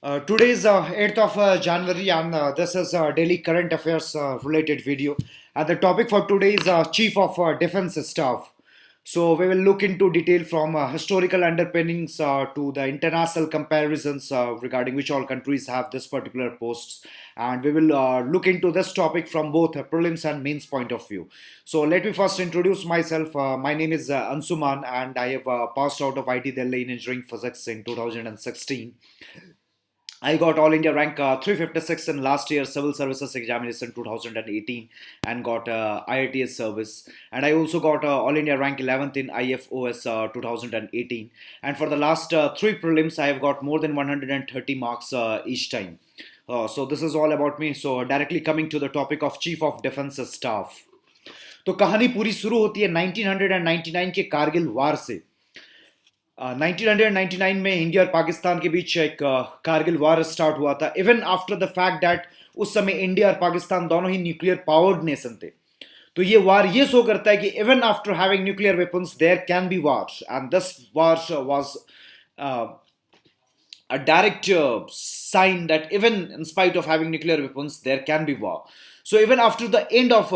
Today is 8th of January, and this is a daily current affairs related video. And the topic for today is Chief of Defense Staff. So we will look into detail from historical underpinnings to the international comparisons regarding which all countries have this particular posts, and we will look into this topic from both prelims and mains point of view. So let me first introduce myself. My name is Anshuman, and I have passed out of IT Delhi in engineering physics in 2016. I got All India rank 356 in last year Civil Services Examination 2018 and got IITS service. And I also got All India rank 11th in IFOS 2018. And for the last three prelims, I have got more than 130 marks each time. So this is all about me. So directly coming to the topic of Chief of Defense Staff. तो कहानी पूरी शुरू होती है 1999 के कारगिल वार से. 1999 में India और पाकिस्तान के बीच एक कारगिल वार स्टार्ट हुआ था. Even after the fact that उस समय इंडिया और पाकिस्तान दोनों ही न्यूक्लियर पावर्ड नेशन थे. तो ये वार ये शो करता है कि even after having nuclear weapons there can be war, and this war was a direct sign that even in spite of having nuclear weapons, there can be war. So even after the end of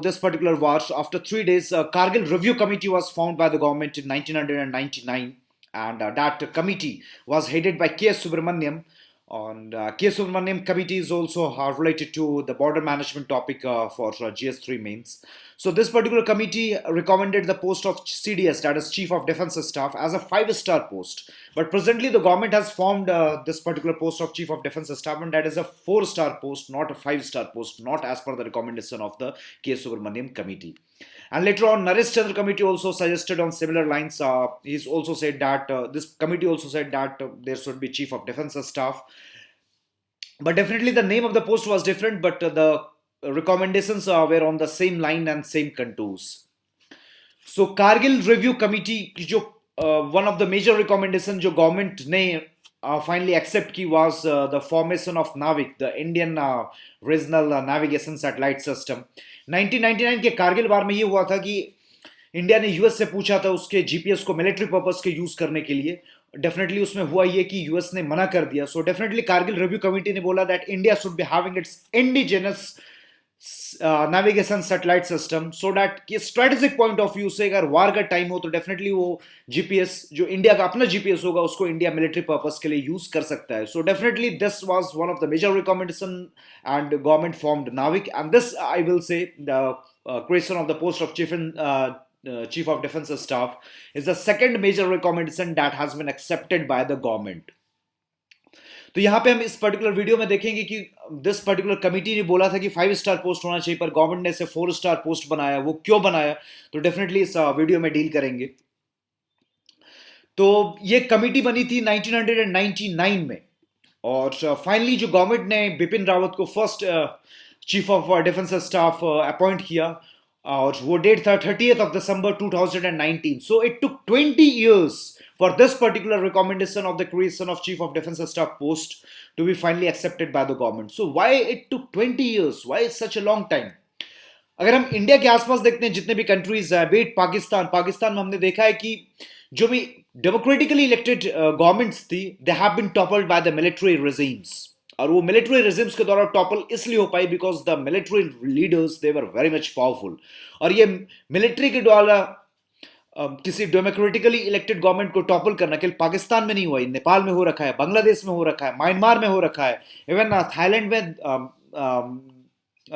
this particular war, after 3 days, Kargil Review Committee was formed by the government in 1999, and that committee was headed by K. Subramaniam. And K. Subramaniam committee is also related to the border management topic for GS3 mains. So this particular committee recommended the post of CDS, that is Chief of Defense Staff, as a 5-star post. But presently the government has formed this particular post of Chief of Defense Staff, and that is a 4-star post, not a 5-star post, not as per the recommendation of the K. Subramaniam committee. And later on, Naresh Chandra committee also suggested on similar lines. He's also said that this committee also said that there should be Chief of Defense Staff. But definitely the name of the post was different, but the recommendations were on the same line and same contours. So Kargil Review Committee, one of the major recommendations जो government ने finally accept की was the formation of NAVIC, the Indian Regional Navigation Satellite System. 1999 के कारगिल वार में ये हुआ था कि India ने यूएस से पूछा था उसके जीपीएस को मिलिट्री पर्पस के यूज करने के लिए. डेफिनेटली उसमें हुआ ये कि यूएस ने मना कर दिया. So definitely Kargil review committee ने बोला that India should be having its indigenous navigation satellite system, so that कि स्ट्रेटेजिक पॉइंट ऑफ व्यू से अगर वार का टाइम हो तो डेफिनेटली वो जीपीएस जो इंडिया का अपना जीपीएस होगा उसको इंडिया मिलिट्री पर्पस के लिए यूज कर सकता है. So definitely this was one of the major recommendation and government formed नाविक, and this I will say the creation of the post of Chief of Defense Staff is the second major recommendation that has been accepted by the government. तो यहाँ पे हम इस particular video में देखेंगे कि this particular committee ने बोला था कि 5-स्टार पोस्ट होना चाहिए, पर गवर्नमेंट ने इसे 4-स्टार पोस्ट बनाया. वो क्यों बनाया तो डेफिनेटली इस वीडियो में डील करेंगे. तो ये कमिटी बनी थी 1999 में, और फाइनली जो गवर्नमेंट ने बिपिन रावत को first chief of defence staff appoint किया, और वो डेट था 30th of December 2019. So it took 20 years for this particular recommendation of the creation of Chief of Defense Staff post to be finally accepted by the government. So why it took 20 years? Why such a long time? अगर हम India के आसपास देखते हैं जितने भी countries है, बेट पाकिस्तान में हमने देखा है कि जो भी डेमोक्रेटिकली इलेक्टेड गवर्नमेंट्स थी, they have been toppled by the military regimes. और वो मिलिट्री रेजिम्स के द्वारा टॉपल इसलिए हो पाई because the military leaders they were very much powerful. और ये मिलिट्री के द्वारा किसी डेमोक्रेटिकली इलेक्टेड गवर्नमेंट को टॉपल करना केवल पाकिस्तान में नहीं हुआ, नेपाल में हो रखा है, बांग्लादेश में हो रखा है, म्यांमार में हो रखा है, इवन थाईलैंड में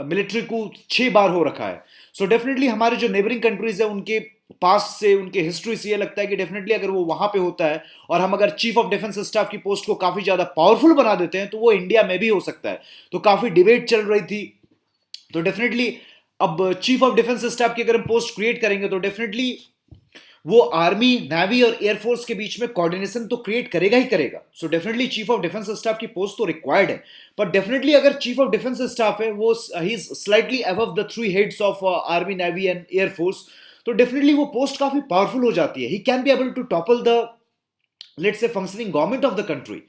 मिलिट्री को 6 बार हो रखा है. सो डेफिनेटली हमारे जो नेबरिंग कंट्रीज है उनके पास्ट से, उनके हिस्ट्री से ये लगता है कि डेफिनेटली अगर वो वहां पे होता है और हम अगर चीफ ऑफ डिफेंस स्टाफ की पोस्ट को काफी ज्यादा पावरफुल बना देते हैं तो वो इंडिया में भी हो सकता है. तो काफी डिबेट चल रही थी. तो डेफिनेटली अब चीफ ऑफ डिफेंस स्टाफ की अगर हम पोस्ट क्रिएट करेंगे तो डेफिनेटली वो आर्मी, नेवी और एयरफोर्स के बीच में कोऑर्डिनेशन तो क्रिएट करेगा ही करेगा. So definitely chief of defence staff की पोस्ट तो रिक्वायर्ड है, पर डेफिनेटली अगर चीफ ऑफ डिफेंस स्टाफ है वो he is slightly above the 3 heads of army, navy and air force, तो डेफिनेटली वो पोस्ट काफी पावरफुल हो जाती है. He can be able to topple the let's say functioning government of the country.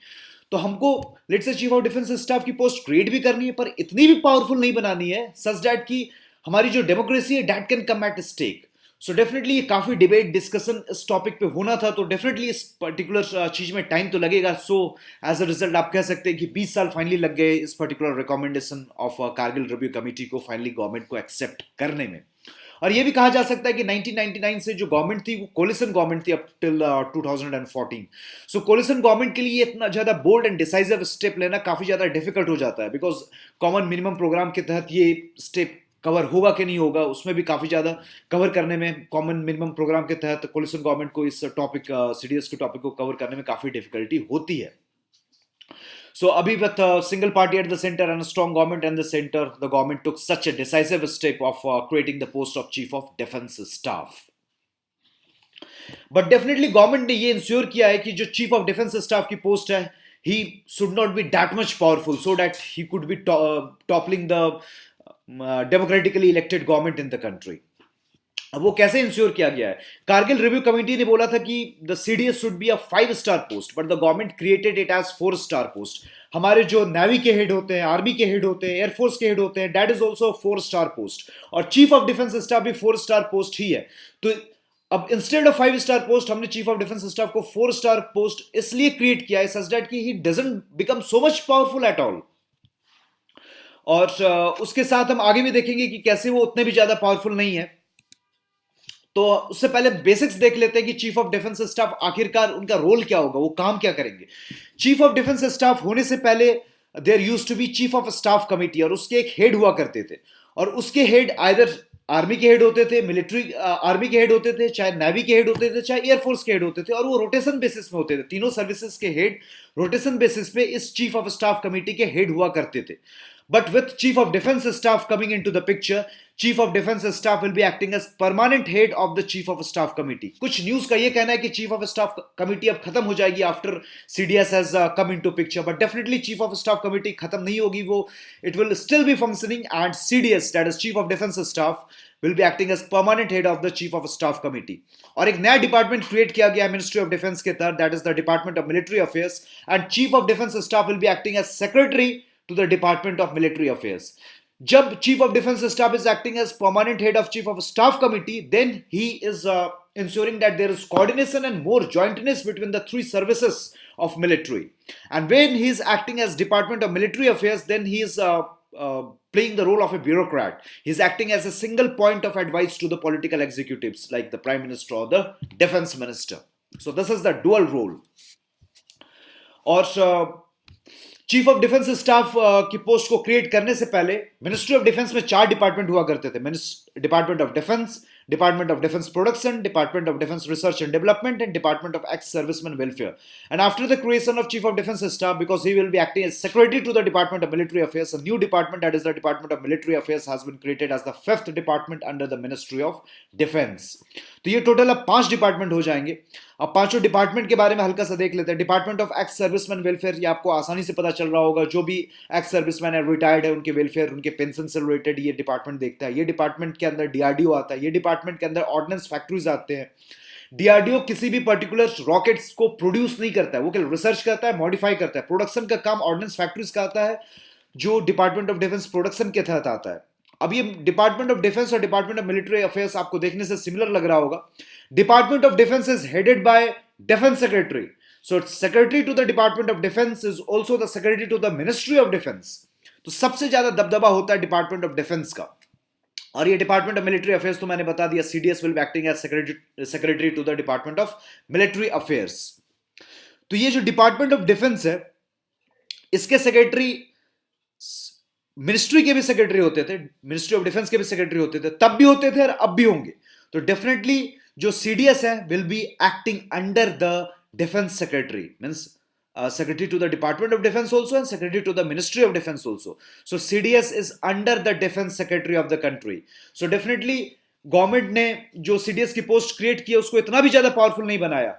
तो हमको let's say chief of defence staff की post create भी करनी है, पर इतनी भी पावरफुल नहीं बनानी है सच दैट कि हमारी जो डेमोक्रेसी है that can come at stake. So definitely ये काफ़ी डिबेट डिस्कशन इस टॉपिक पे होना था, तो डेफिनेटली इस पर्टिकुलर चीज़ में टाइम तो लगेगा. सो एज अ रिजल्ट आप कह सकते हैं कि 20 साल फाइनली लग गए इस particular recommendation of Kargil review committee को फाइनली गवर्नमेंट को एक्सेप्ट करने में. और ये भी कहा जा सकता है कि 1999 से जो गवर्नमेंट थी वो कोलिशन गवर्नमेंट थी अप टिल 2014. सो कोलिशन गवर्नमेंट के लिए इतना ज़्यादा बोल्ड एंड डिसाइसिव स्टेप लेना काफ़ी ज़्यादा डिफिकल्ट हो जाता है, बिकॉज कॉमन मिनिमम प्रोग्राम के तहत ये स्टेप कवर होगा कि नहीं होगा, उसमें भी काफ़ी ज़्यादा कवर करने में कॉमन मिनिमम प्रोग्राम के तहत कोलिशन गवर्नमेंट को इस टॉपिक सीडीएस के टॉपिक को कवर करने में काफ़ी डिफिकल्टी होती है. So, Abhi, with a single party at the center and a strong government in the center, the government took such a decisive step of creating the post of Chief of Defence Staff. But definitely, government ने ये ensure किया है कि जो Chief of Defence Staff की post है, he should not be that much powerful, so that he could be toppling the democratically elected government in the country. अब वो कैसे इंश्योर किया गया है? कारगिल रिव्यू कमेटी ने बोला था कि the CDS should be a five star post, but the government created it as four star post. हमारे जो नेवी के हेड होते हैं, आर्मी के हेड होते हैं, एयरफोर्स के हेड होते हैं, दैट इज ऑल्सो 4-स्टार पोस्ट. और चीफ ऑफ डिफेंस स्टाफ भी 4-स्टार पोस्ट ही है. तो अब इंस्टेड ऑफ 5-स्टार पोस्ट हमने चीफ ऑफ डिफेंस स्टाफ को 4-स्टार पोस्ट इसलिए क्रिएट किया है सच दैट कि he doesn't become so much powerful at all. और उसके साथ हम आगे भी देखेंगे कि कैसे वो उतने भी ज्यादा पावरफुल नहीं है. तो उससे पहले बेसिक्स देख लेते हैं कि चीफ ऑफ डिफेंस स्टाफ आखिरकार उनका रोल क्या होगा, वो काम क्या करेंगे. चीफ ऑफ डिफेंस स्टाफ होने से पहले there used to be chief of staff committee, और उसके एक हेड हुआ करते थे. और उसके हेड आइदर आर्मी के हेड होते थे, मिलिट्री आर्मी के हेड होते थे, चाहे नेवी के हेड होते थे, चाहे एयरफोर्स के हेड होते थे, और वो रोटेशन बेसिस में होते थे. तीनों सर्विसेज के हेड रोटेशन बेसिस पे इस चीफ ऑफ स्टाफ कमेटी के हेड हुआ करते थे. But with Chief of Defence Staff coming into the picture, Chief of Defence Staff will be acting as permanent head of the Chief of Staff Committee. कुछ news का ये कहना है कि Chief of Staff Committee अब खत्म हो जाएगी after CDS has come into picture, but definitely Chief of Staff Committee खत्म नहीं होगी. वो it will still be functioning, and CDS, that is Chief of Defence Staff, will be acting as permanent head of the Chief of Staff Committee. और एक नया department create किया गया है मिनिस्ट्री ऑफ डिफेंस के तहत, that is the department of military affairs, and chief of defence staff will be acting as secretary to the Department of Military Affairs. जब Chief of Defense Staff is acting as permanent head of Chief of Staff Committee, then he is ensuring that there is coordination and more jointness between the three services of military. And when he is acting as Department of Military Affairs, then he is playing the role of a bureaucrat. He is acting as a single point of advice to the political executives like the Prime Minister or the Defense Minister. So this is the dual role. और chief of defence staff की post को create करने से पहले ministry of defence में 4 department हुआ करते थे. Department of defence, department of defence production, department of defence research and development, and department of ex serviceman welfare. And after the creation of chief of defence staff, because he will be acting as secretary to the department of military affairs, a new department, that is the department of military affairs, has been created as the 5th department under the ministry of defence. तो ये total अब 5 department हो जाएंगे. अब पांचों department के बारे में हल्का सा देख लेते हैं. Department of ex serviceman welfare, ये आपको आसानी से पता चल रहा होगा. जो भी एक्स सर्विसमैन है, रिटायर्ड है, उनके वेलफेयर, उनके पेंशन से रिलेटेड ये डिपार्टमेंट देखता है. ये डिपार्टमेंट के अंदर डीआरडीओ आता है. ये डिपार्टमेंट के अंदर ऑर्डिनेंस फैक्ट्रीज आते हैं. डीआरडीओ किसी भी पर्टिकुलर रॉकेट्स को प्रोड्यूस नहीं करता है, वो केवल रिसर्च करता है, मॉडिफाई करता है. प्रोडक्शन का काम ऑर्डिनेंस फैक्ट्रीज का आता है, जो डिपार्टमेंट ऑफ डिफेंस प्रोडक्शन के तहत आता है. अब ये डिपार्टमेंट ऑफ डिफेंस और डिपार्टमेंट ऑफ मिलिट्री अफेयर्स आपको देखने से सिमिलर लग रहा होगा. Department of defence is headed by defence secretary. So secretary to the department of defence is also the secretary to the ministry of defence. तो सबसे ज्यादा दबदबा होता है डिपार्टमेंट ऑफ डिफेंस का. और ये डिपार्टमेंट ऑफ मिलिट्री अफेयर्स तो मैंने बता दिया, CDS will be acting as secretary to the department of military affairs. तो ये जो डिपार्टमेंट ऑफ डिफेंस है, इसके सेक्रेटरी मिनिस्ट्री के भी सेक्रेटरी होते थे, मिनिस्ट्री ऑफ डिफेंस के भी सेक्रेटरी होते थे, तब भी होते थे और अब भी होंगे. तो डेफिनेटली जो सीडीएस है will be acting under the defence secretary, means secretary to the Department of Defense also and secretary to the Ministry of Defense also. So CDS is under the Defense Secretary of the country. So definitely government ने जो CDS की post create की है उसको इतना भी ज्यादा powerful नहीं बनाया,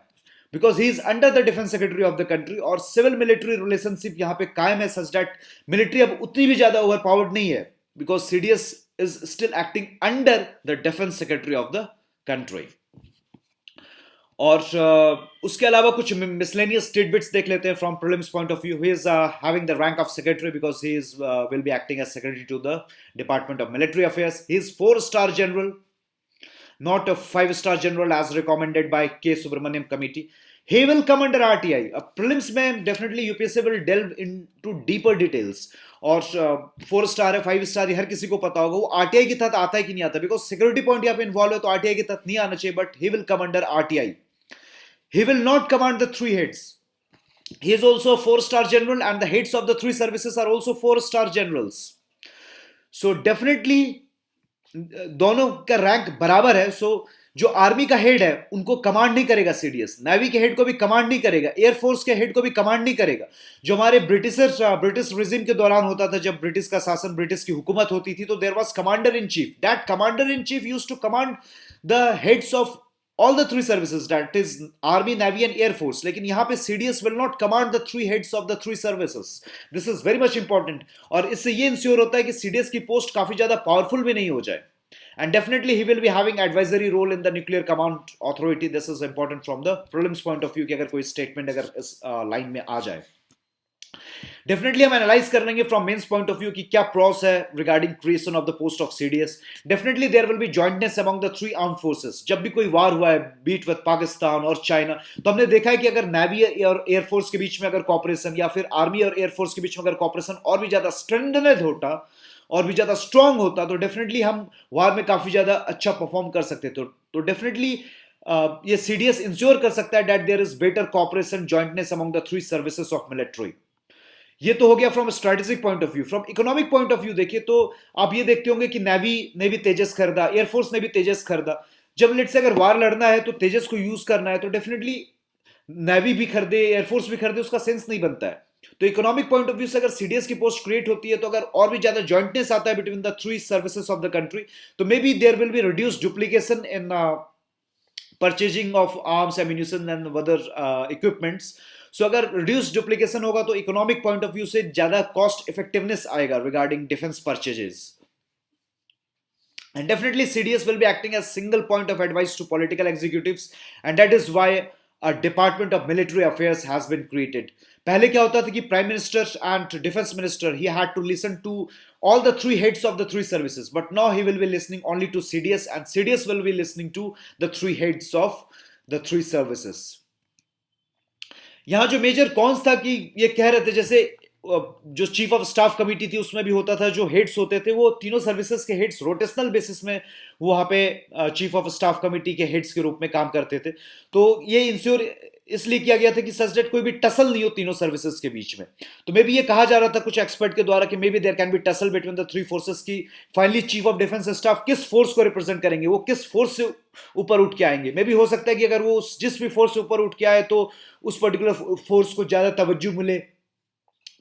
because he is under the defence secretary of the country. और सिविल मिलिट्री रिलेशनशिप यहां पे कायम है सच दैट मिलिट्री अब उतनी भी ज्यादा ओवर पावर्ड नहीं है, because CDS is still acting under the defence secretary of the country. और उसके अलावा कुछ मिसलेनियस टिडबिट्स देख लेते हैं from prelims point of view. He is having the rank of secretary because he is will be acting as secretary to the department of military affairs. He is 4-star general. not a 5-star general as recommended by K. Subramaniam committee. He will come under RTI. Prelims में definitely UPSC will delve into deeper details. और 4 star है 5 star है हर किसी को पता होगा वो RTI के तहत आता है कि नहीं आता बिकॉज सिक्योरिटी पॉइंट यहाँ पे इन्वॉल्व है तो आरटीआई के तहत नहीं आना चाहिए but he will come under RTI. He will not command the 3 heads. He is also a 4-star general and the heads of the 3 services are also 4-star generals. So definitely दोनों का rank बराबर है. सो जो army का head है उनको command नहीं करेगा सीडीएस, नेवी के हेड को भी कमांड नहीं करेगा, एयरफोर्स के हेड को भी कमांड नहीं करेगा. जो हमारे ब्रिटिश रिजिम के दौरान होता था जब ब्रिटिश का शासन ब्रिटिश की हुकूमत होती थी तो there was commander in chief. That commander in chief used to command the heads of all the 3 services, that is army, navy and air force. लेकिन यहाँ पे CDS will not command the 3 heads of the 3 services. This is very much important. और इससे ये ensure होता है कि CDS की पोस्ट काफी ज्यादा पावरफुल भी नहीं हो जाए. And definitely he will be having advisory role in the nuclear command authority. This is important from the prelims point of view कि अगर कोई statement अगर इस लाइन में आ जाए. डेफिनेटली हम एनालाइज कर लेंगे from mains point of view कि क्या प्रॉस है regarding creation of the post of CDS. Definitely there will be jointness among the 3 arm forces. जब भी कोई वार हुआ है बीट विद पाकिस्तान और चाइना तो हमने देखा है कि अगर नेवी और एयरफोर्स के बीच में अगर कॉपरेशन या फिर आर्मी और एयरफोर्स के बीच में अगर कॉपरेशन और भी ज्यादा स्ट्रेंथनेड होता और भी ज्यादा स्ट्रांग होता तो डेफिनेटली हम वार में काफी ज्यादा अच्छा परफॉर्म कर सकते थे. तो डेफिनेटली ये सीडीएस इंश्योर कर सकता है that there is better cooperation jointness among the 3 services of military. ये तो हो गया from strategic point of view. From economic point of view देखिए तो आप ये देखते होंगे कि नेवी ने भी तेजस खरीदा, एयरफोर्स ने भी तेजस खरीदा. जब लेट से अगर वार लड़ना है तो तेजस को यूज करना है तो डेफिनेटली नेवी भी खरीदे एयरफोर्स भी खरीदे उसका सेंस नहीं बनता है. तो इकोनॉमिक पॉइंट ऑफ व्यू से अगर सीडीएस की पोस्ट क्रिएट होती है तो अगर और भी ज्यादा जॉइंटनेस आता है between the 3 services of the country तो maybe there will be reduce duplication in purchasing of arms ammunition and other equipments. So अगर रिड्यूस डुप्लीकेशन होगा तो इकोनॉमिक पॉइंट ऑफ व्यू से ज्यादा कॉस्ट इफेक्टिवनेस आएगा regarding defence purchases. And definitely CDS will be acting as single point of advice to political executives and that is why a Department of Military Affairs has been created. पहले क्या होता था कि Prime Minister and Defense Minister he had to listen to all the 3 heads of the 3 services but now he will be listening only to CDS and CDS will be listening to the 3 heads of the 3 services. यहां जो major cons था कि ये कह रहे थे जैसे जो चीफ ऑफ स्टाफ कमेटी थी उसमें भी होता था जो हेड्स होते थे वो तीनों सर्विसेज के हेड्स रोटेशनल बेसिस में वहां पे चीफ ऑफ स्टाफ कमेटी के हेड्स के रूप में काम करते थे. तो ये इंश्योर इसलिए किया गया था कि सच दैट कोई भी टसल नहीं हो तीनों सर्विसेज के बीच में. तो मे बी ये कहा जा रहा था कुछ एक्सपर्ट के द्वारा कि maybe there can be tussle between the 3 forces की finally chief of defence staff किस फोर्स को रिप्रेजेंट करेंगे, वो किस फोर्स से ऊपर उठ के आएंगे. मे बी हो सकता है कि अगर वो जिस भी फोर्स से ऊपर उठ के आए तो उस पर्टिकुलर फोर्स को ज्यादा तवज्जो मिले,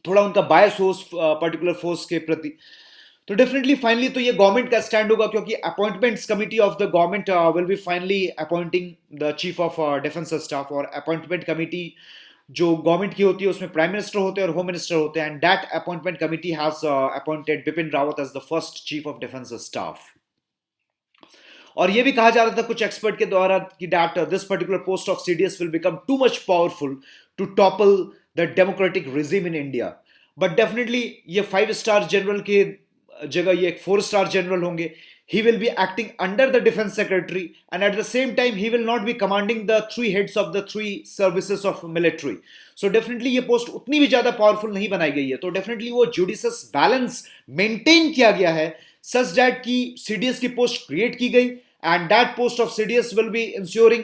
थोड़ा उनका बायस हो उस पर्टिकुलर फोर्स के प्रति. तो डेफिनेटली फाइनली तो ये गवर्नमेंट का स्टैंड होगा क्योंकि appointments committee of the government will be finally appointing the chief of defence staff. और अपॉइंटमेंट कमिटी जो गवर्नमेंट की होती है उसमें प्राइम मिनिस्टर होते हैं और होम मिनिस्टर होते हैं and that appointment committee has appointed Bipin Rawat as the first chief of defence staff. और ये भी कहा जा रहा था कुछ एक्सपर्ट के द्वारा कि that this particular post of CDS will become too much powerful to topple the democratic regime in India. But definitely ये 5-स्टार जनरल के जगह ये एक 4-स्टार जनरल होंगे. He will be acting under the defense secretary and at the same time he will not be commanding the 3 heads of the 3 services of military. So definitely ये post उतनी भी ज्यादा powerful नहीं बनाई गई है. तो डेफिनेटली वो जुडिशियस बैलेंस मेंटेन किया गया है सच दैट की सीडीएस की पोस्ट क्रिएट की गई and that post of CDS will be ensuring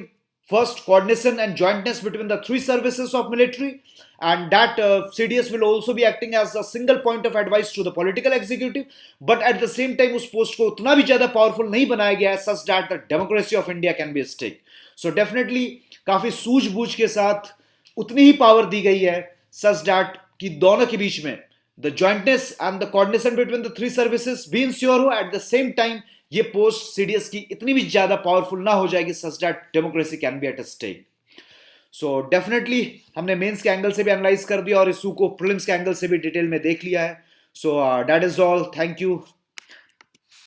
first coordination and jointness between the 3 services of military and that CDS will also be acting as a single point of advice to the political executive but at the same time उस post को उतना भी ज्यादा powerful नहीं बनाया गया है such that the democracy of India can be at stake. So definitely काफी सूझबूझ के साथ उतनी ही पावर दी गई है such that कि दोनों के बीच में the jointness and the coordination between the 3 services भी इंश्योर हो at the same time ये पोस्ट सीडीएस की इतनी भी ज्यादा पावरफुल ना हो जाएगी such that democracy can be at stake. So definitely हमने मेंस के एंगल से भी एनालाइज कर दिया और इशू को प्रीलिम्स के एंगल से भी डिटेल में देख लिया है. So that is all. Thank you.